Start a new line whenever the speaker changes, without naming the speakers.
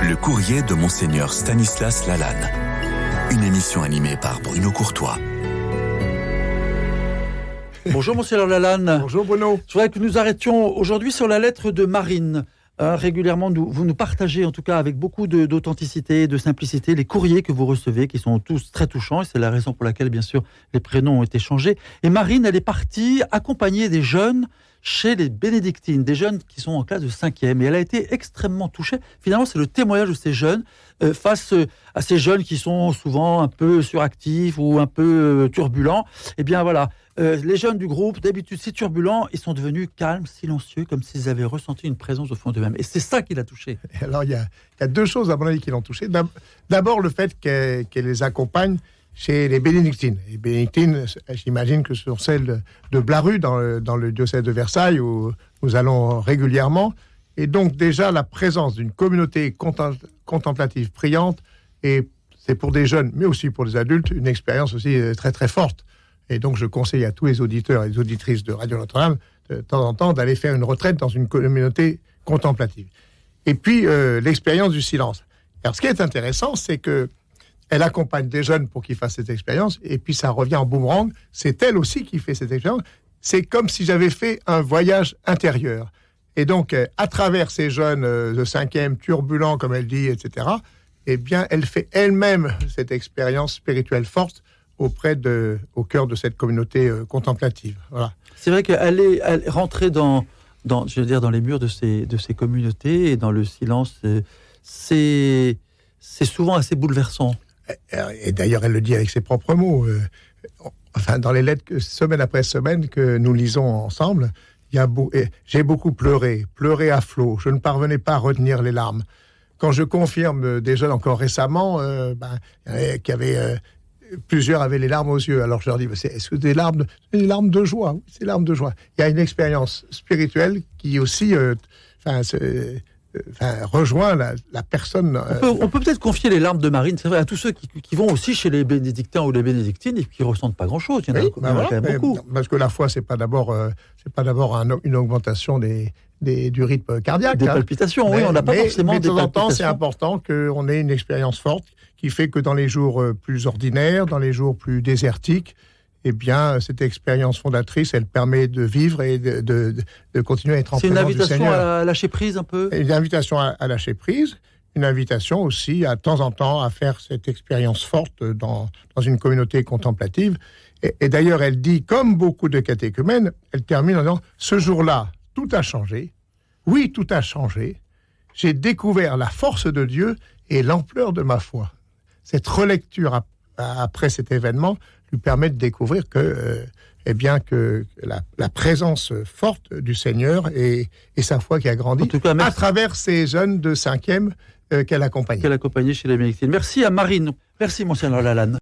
Le courrier de Monseigneur Stanislas Lalanne. Une émission animée par Bruno Courtois.
Bonjour Monseigneur Lalanne.
Bonjour Bruno.
Je voudrais que nous arrêtions aujourd'hui sur la lettre de Marine. Régulièrement, vous nous partagez, en tout cas avec beaucoup d'authenticité, de simplicité, les courriers que vous recevez, qui sont tous très touchants, et c'est la raison pour laquelle, bien sûr, les prénoms ont été changés. Et Marine, elle est partie accompagner des jeunes chez les bénédictines, des jeunes qui sont en classe de 5e, et elle a été extrêmement touchée. Finalement, c'est le témoignage de ces jeunes face à ces jeunes qui sont souvent un peu suractifs ou un peu turbulents. Eh bien voilà, les jeunes du groupe, d'habitude si turbulents, ils sont devenus calmes, silencieux, comme s'ils avaient ressenti une présence au fond d'eux-mêmes. Et c'est ça qui l'a touché.
Alors il y a deux choses à mon avis qui l'ont touché. D'abord le fait qu'elle les accompagne chez les bénédictines. Les bénédictines, j'imagine que ce sont celles de Blaru, dans le diocèse de Versailles, où nous allons régulièrement. Et donc déjà, la présence d'une communauté contemplative priante, et c'est pour des jeunes, mais aussi pour des adultes, une expérience aussi très très forte. Et donc je conseille à tous les auditeurs et les auditrices de Radio Notre-Dame, de temps en temps, d'aller faire une retraite dans une communauté contemplative. Et puis, l'expérience du silence. Alors ce qui est intéressant, c'est que elle accompagne des jeunes pour qu'ils fassent cette expérience, et puis ça revient en boomerang. C'est elle aussi qui fait cette expérience. C'est comme si j'avais fait un voyage intérieur. Et donc, à travers ces jeunes de 5e, turbulents, comme elle dit, etc., eh bien, elle fait elle-même cette expérience spirituelle forte au cœur de cette communauté contemplative. Voilà.
C'est vrai qu'elle est rentrée dans les murs de ces communautés, et dans le silence, c'est souvent assez bouleversant.
Et d'ailleurs, elle le dit avec ses propres mots. Dans les lettres, semaine après semaine, que nous lisons ensemble, j'ai beaucoup pleuré à flot. Je ne parvenais pas à retenir les larmes. Quand je confirme des jeunes encore récemment, plusieurs avaient les larmes aux yeux. Alors je leur dis, est-ce que des larmes de joie? Oui, c'est des larmes de joie. Il y a une expérience spirituelle qui aussi rejoint la personne.
On peut peut-être confier les larmes de Marine, c'est vrai, à tous ceux qui vont aussi chez les bénédictins ou les bénédictines et qui ne ressentent pas grand-chose. Il y en a quand même beaucoup.
Parce que la foi, c'est pas d'abord une augmentation du rythme cardiaque.
Des palpitations, oui, on n'a pas forcément des palpitations.
Mais de temps en temps, c'est important qu'on ait une expérience forte qui fait que dans les jours plus ordinaires, dans les jours plus désertiques, eh bien, cette expérience fondatrice, elle permet de vivre et de continuer à être en présence du Seigneur.
C'est une invitation à lâcher prise un peu.
Une invitation à lâcher prise, une invitation aussi à temps en temps à faire cette expérience forte dans une communauté contemplative. Et d'ailleurs, elle dit, comme beaucoup de catéchumènes, elle termine en disant « Ce jour-là, tout a changé. Oui, tout a changé. J'ai découvert la force de Dieu et l'ampleur de ma foi. » Cette relecture après cet événement lui permet de découvrir que la présence forte du Seigneur et sa foi qui a grandi, en tout cas, à travers ces jeunes de 5e qu'elle accompagnait.
Qu'elle accompagnait chez les bénédictines. Merci à Marine. Merci, Monseigneur Lalanne.